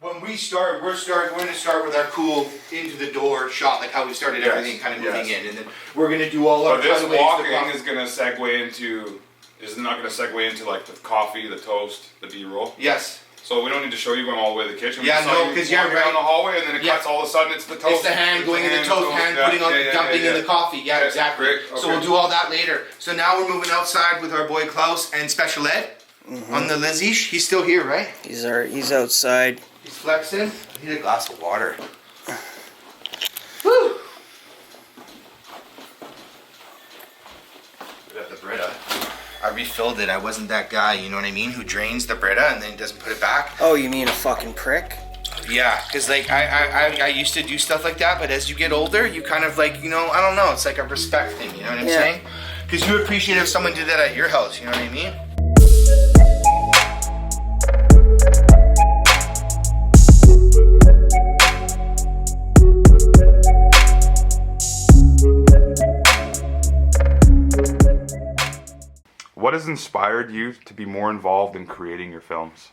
When we start, we're going to start with our cool into the door shot, like how we started everything, kind of moving in, and then we're going to do all our. But this walking is going to segue into. Is it not going to segue into like the coffee, the toast, the B-roll? Yes. So we don't need to show you going all the way to the kitchen. We yeah, no, because you're right. Down the hallway, and then it cuts. All of a sudden, it's the toast. It's the hand going in the toast, hand putting on, dumping in the coffee. Yeah, exactly. Okay. So we'll do all that later. So now we're moving outside with our boy Klaus and Special Ed on the Lizish. He's still here, right? He's outside. He's flexing. I need a glass of water. Woo! We got the Brita. I refilled it. I wasn't that guy, you know what I mean, who drains the Brita and then doesn't put it back. Oh, you mean a fucking prick? Yeah, because like I used to do stuff like that, but as you get older, you kind of like, you know, I don't know, it's like a respect thing, you know what I'm saying? Because you appreciate if someone did that at your house, you know what I mean? What has inspired you to be more involved in creating your films?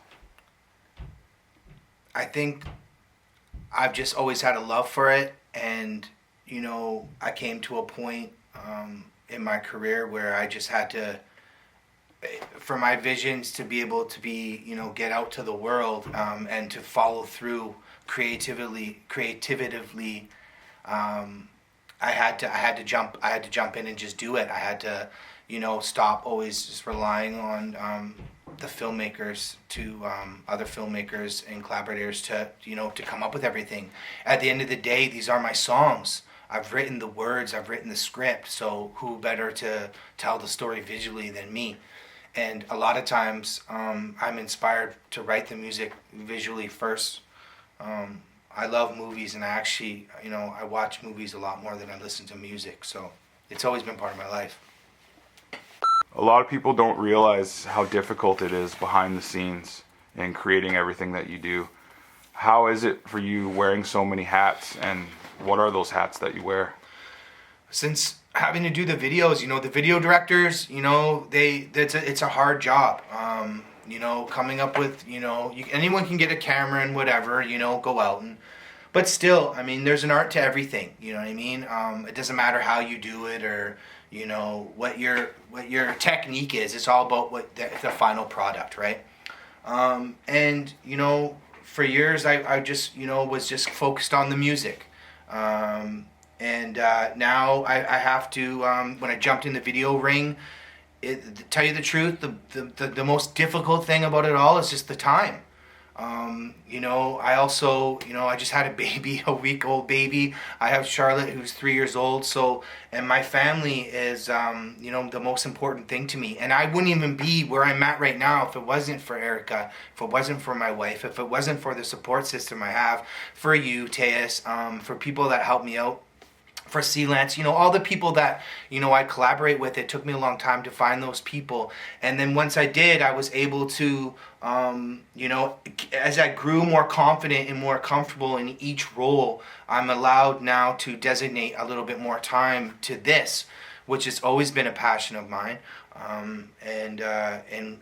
I think I've just always had a love for it, and you know, I came to a point in my career where I just had to, for my visions to be able to be, you know, get out to the world and to follow through creatively. I had to jump in and just do it. I had to, you know, stop always just relying on the filmmakers to other filmmakers and collaborators to, you know, to come up with everything. At the end of the day, these are my songs. I've written the words, I've written the script, so who better to tell the story visually than me? And a lot of times I'm inspired to write the music visually first. I love movies, and I actually, you know, I watch movies a lot more than I listen to music, so it's always been part of my life. A lot of people don't realize how difficult it is behind the scenes in creating everything that you do. How is it for you wearing so many hats, and what are those hats that you wear? Since having to do the videos, you know, the video directors, you know, it's a hard job. You know, coming up with, you know, anyone can get a camera and whatever, you know, go out and, but still, I mean, there's an art to everything, you know what I mean? It doesn't matter how you do it or, you know, what your technique is. It's all about what the final product, right? And, you know, for years I just, you know, was just focused on the music. And now I have to, when I jumped in the video ring, to tell you the truth, the most difficult thing about it all is just the time. You know, I also, you know, I just had a baby, a week-old baby. I have Charlotte, who's 3 years old. So, and my family is, you know, the most important thing to me. And I wouldn't even be where I'm at right now if it wasn't for Erica, if it wasn't for my wife, if it wasn't for the support system I have, for you, Teus, for people that help me out. For Sealance, you know, all the people that, you know, I collaborate with. It took me a long time to find those people. And then once I did, I was able to, you know, as I grew more confident and more comfortable in each role, I'm allowed now to designate a little bit more time to this, which has always been a passion of mine. And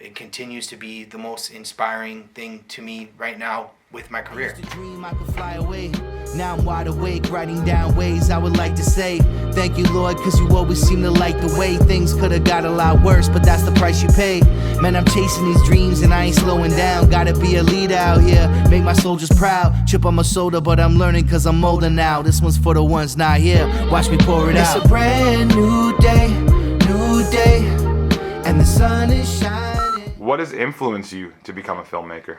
it continues to be the most inspiring thing to me right now with my career. I used to dream I could fly away. Now I'm wide awake, writing down ways I would like to say thank you, Lord, cause you always seem to like the way things could have got a lot worse, but that's the price you pay. Man, I'm chasing these dreams and I ain't slowing down. Gotta be a leader out here, make my soldiers proud. Chip on my shoulder, but I'm learning cause I'm older now. This one's for the ones not here, watch me pour it out. It's a brand new day, and the sun is shining. What has influenced you to become a filmmaker?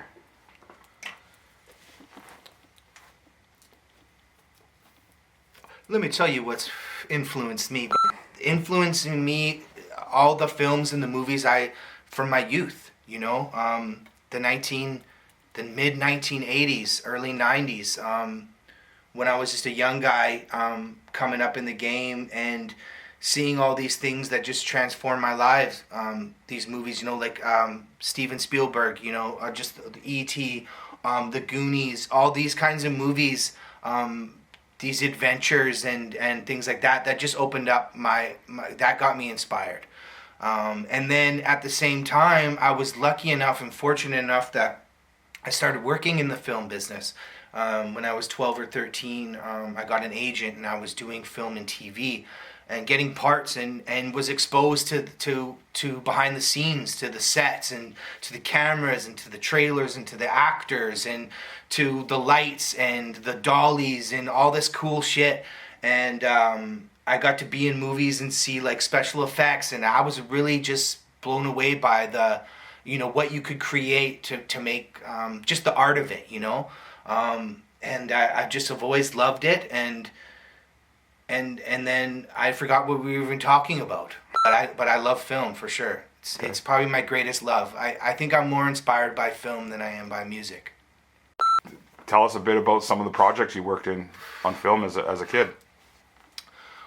Let me tell you what's influenced me. Influencing me, all the films and the movies from my youth, you know, the mid 1980s, early 90s, when I was just a young guy coming up in the game and seeing all these things that just transformed my life. These movies, you know, like Steven Spielberg, you know, just E.T., The Goonies, all these kinds of movies, these adventures and things like that just opened up that got me inspired. And then at the same time, I was lucky enough and fortunate enough that I started working in the film business. When I was 12 or 13, I got an agent and I was doing film and TV and getting parts, and was exposed to behind the scenes, to the sets and to the cameras and to the trailers and to the actors and to the lights and the dollies and all this cool shit. And I got to be in movies and see like special effects, and I was really just blown away by the, what you could create to make just the art of it, and I just have always loved it, and then I forgot what we were even talking about, but I love film for sure. It's probably my greatest love. I think I'm more inspired by film than I am by music. Tell us a bit about some of the projects you worked in on film as a kid.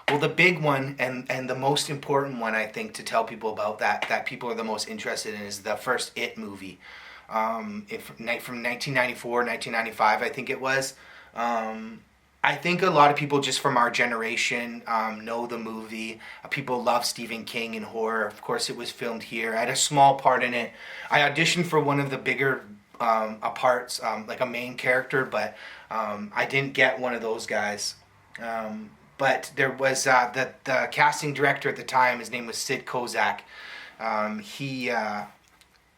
Well, the big one and the most important one, I think, to tell people about that people are the most interested in, is the first It movie. From 1994, 1995, I think it was. I think a lot of people just from our generation know the movie. People love Stephen King and horror. Of course, it was filmed here. I had a small part in it. I auditioned for one of the bigger parts, like a main character, but I didn't get one of those guys. But there was the casting director at the time. His name was Sid Kozak.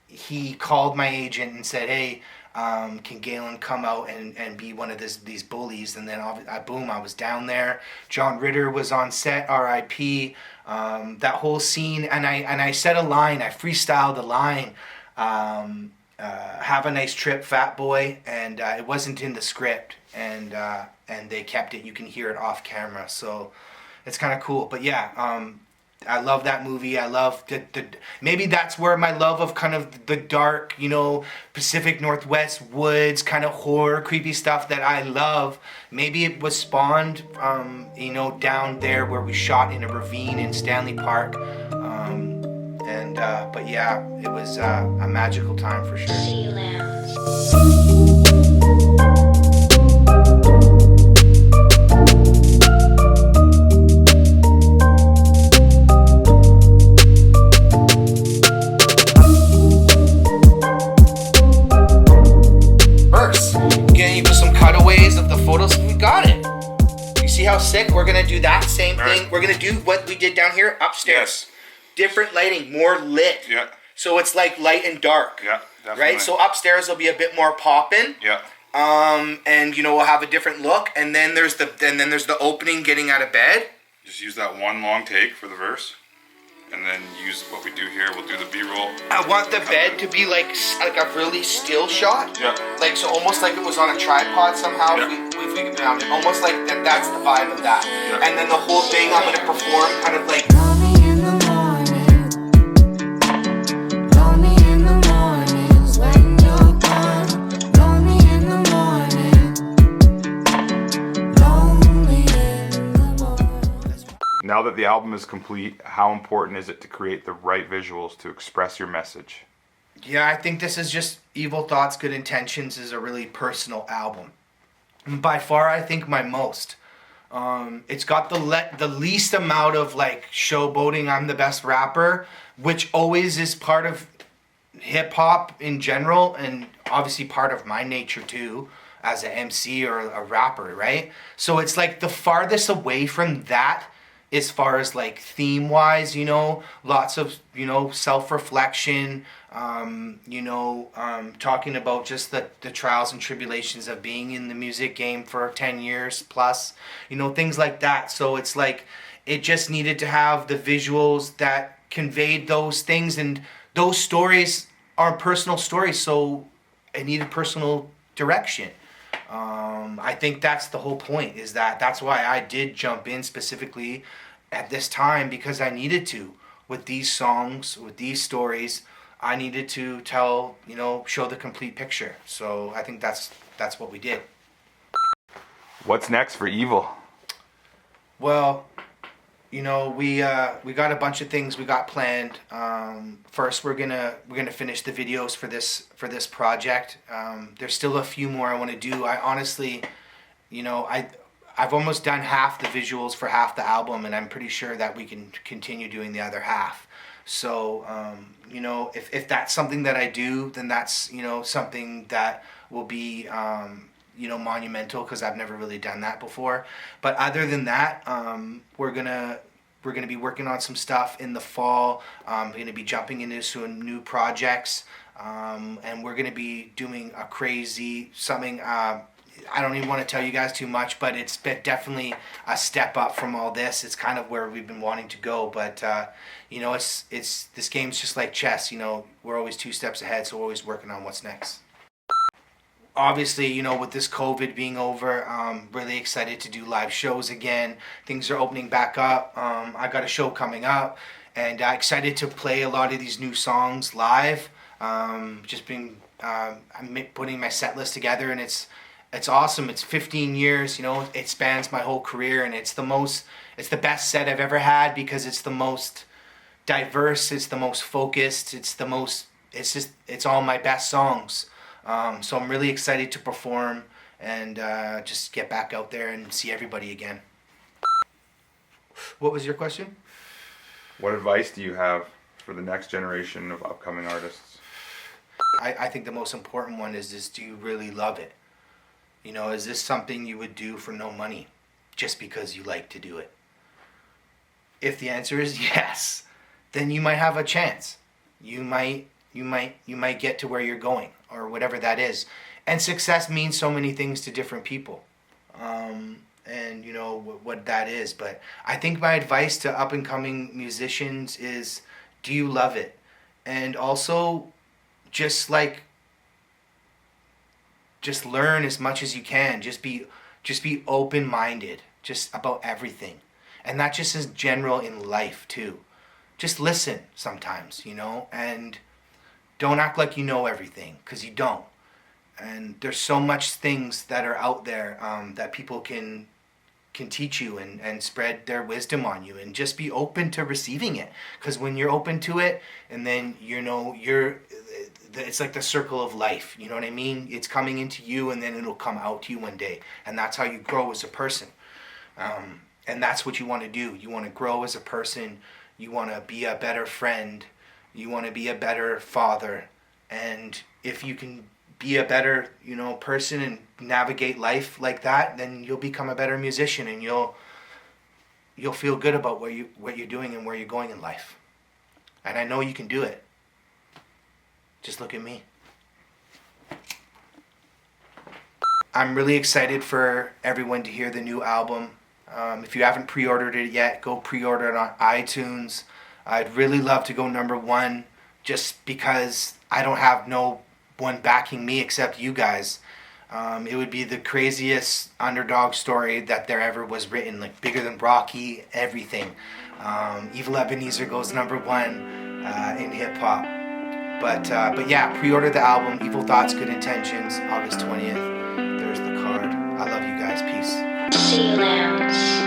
He called my agent and said, "Hey, can Galen come out and be one of these bullies?" And then boom, I was down there. John Ritter was on set, R.I.P. That whole scene, and I said a line. I freestyled a line. Have a nice trip, fat boy, and it wasn't in the script, and they kept it. You can hear it off camera, so it's kind of cool. But yeah, I love that movie. I love the maybe that's where my love of kind of the dark, Pacific Northwest woods, kind of horror, creepy stuff that I love. Maybe it was spawned, down there where we shot in a ravine in Stanley Park. But yeah, it was a magical time for sure. How sick. We're gonna do that same thing. Right. We're gonna do what we did down here upstairs. Yes. Different lighting, more lit. Yeah. So it's like light and dark. Yeah, definitely. Right. So upstairs will be a bit more poppin'. Yeah. And we'll have a different look. And then there's the opening, getting out of bed. Just use that one long take for the verse, and then use what we do here. We'll do the B-roll. I want the bed to be like a really still shot. Yeah. Like, so almost like it was on a tripod somehow. Yeah. If we can found it. Almost like that's the vibe of that. Yeah. And then the whole thing I'm gonna perform kind of like. Lonely in the morning. Lonely in the mornings when you're gone. Lonely in the morning. Lonely in the morning. Now that the album is complete, how important is it to create the right visuals to express your message? Yeah, I think this is just Evil Thoughts, Good Intentions is a really personal album. By far, I think my most. It's got the least amount of like showboating, I'm the best rapper, which always is part of hip hop in general, and obviously part of my nature too, as an MC or a rapper, right? So it's like the farthest away from that as far as like theme wise, lots of, self-reflection, talking about just the trials and tribulations of being in the music game for 10 years plus, things like that. So it's like, it just needed to have the visuals that conveyed those things, and those stories are personal stories. So it needed personal direction. I think that's the whole point, is that's why I did jump in specifically at this time, because I needed to. With these songs, with these stories, I needed to tell, show the complete picture. So I think that's what we did. What's next for Evil? Well, we got a bunch of things we got planned. First, we're gonna finish the videos for this project. There's still a few more I want to do. I honestly, I've almost done half the visuals for half the album, and I'm pretty sure that we can continue doing the other half. So, you know, if that's something that I do, then that's, you know, something that will be, you know, monumental, because I've never really done that before. But other than that, we're gonna be working on some stuff in the fall. We're gonna be jumping into some new projects, and we're gonna be doing a crazy something. I don't even want to tell you guys too much, but it's been definitely a step up from all this. It's kind of where we've been wanting to go, but you know, it's this game's just like chess. You know, we're always 2 steps ahead, so we're always working on what's next. Obviously, you know, with this COVID being over, really excited to do live shows again. Things are opening back up. I got a show coming up, and excited to play a lot of these new songs live. I'm putting my set list together, and it's awesome. It's 15 years, you know, it spans my whole career, and it's the best set I've ever had, because it's the most diverse, it's the most focused, it's all my best songs. So I'm really excited to perform and just get back out there and see everybody again. What was your question? What advice do you have for the next generation of upcoming artists? I think the most important one is this: do you really love it? You know, is this something you would do for no money, just because you like to do it? If the answer is yes, then you might have a chance. You might get to where you're going, or whatever that is. And success means so many things to different people, and you know what that is. But I think my advice to up and coming musicians is, do you love it? And also, just learn as much as you can. Just be open-minded, just about everything, and not just as general in life too. Just listen sometimes, you know, and don't act like you know everything, because you don't. And there's so much things that are out there that people can teach you and spread their wisdom on you, and just be open to receiving it. Because when you're open to it, and then, you know, it's like the circle of life, you know what I mean? It's coming into you, and then it'll come out to you one day. And that's how you grow as a person. And that's what you want to do. You want to grow as a person. You want to be a better friend. You want to be a better father. And if you can be a better, you know, person and navigate life like that, then you'll become a better musician, and you'll feel good about what you're doing and where you're going in life. And I know you can do it. Just look at me. I'm really excited for everyone to hear the new album. If you haven't pre-ordered it yet, go pre-order it on iTunes. I'd really love to go #1, just because I don't have no one backing me except you guys. It would be the craziest underdog story that there ever was written, like bigger than Rocky, everything. Evil Ebenezer goes #1 in hip-hop. But yeah, pre-order the album, Evil Thoughts, Good Intentions, August 20th. There's the card. I love you guys. Peace. See you, Lounge.